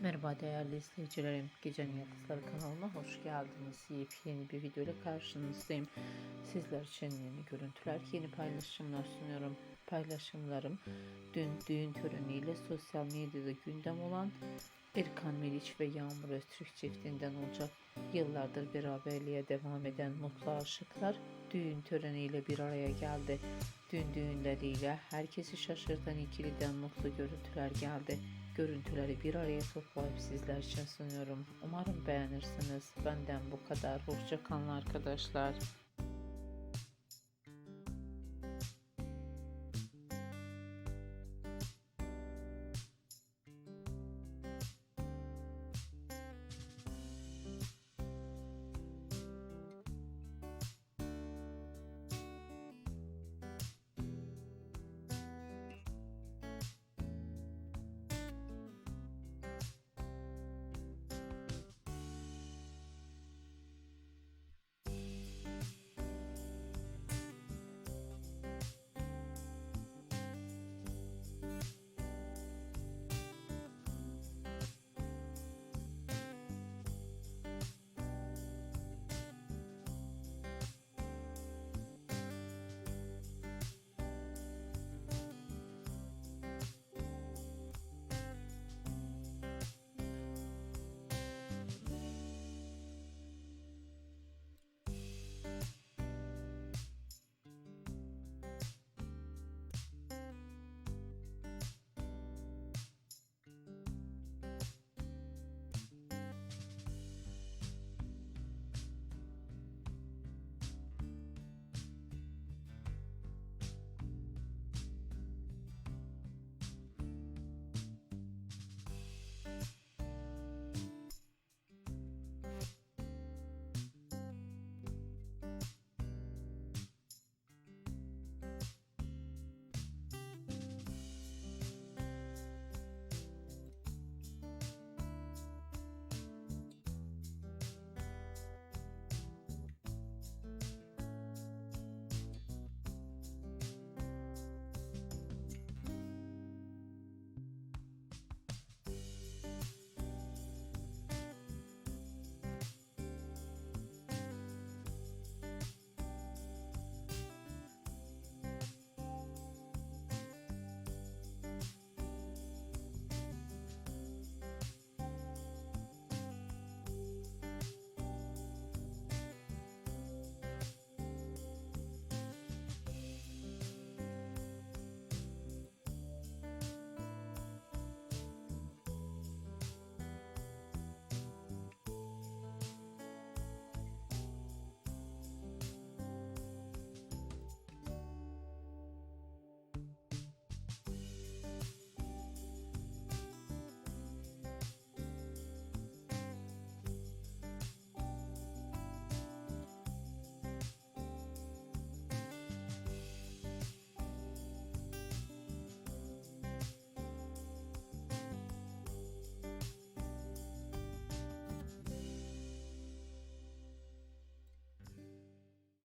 Merhaba değerli izleyicilerim. Gecenin Yıldızları kanalına hoş geldiniz. Yepyeni bir video ile karşınızdayım. Sizler için yeni görüntüler, yeni paylaşımlar sunuyorum. Paylaşımlarım dün düğün töreniyle sosyal medyada gündem olan Erkan ve Yağmur Öztürk çiftinden olacak. Yıllardır beraberliğe devam eden mutlu aşıklar düğün töreniyle bir araya geldi. Dün düğünleriyle herkesi şaşırtan ikiliden mutlu görüntüler geldi. Görüntüleri bir araya toplayıp sizler için sunuyorum. Umarım beğenirsiniz. Benden bu kadar. Hoşça kalın arkadaşlar.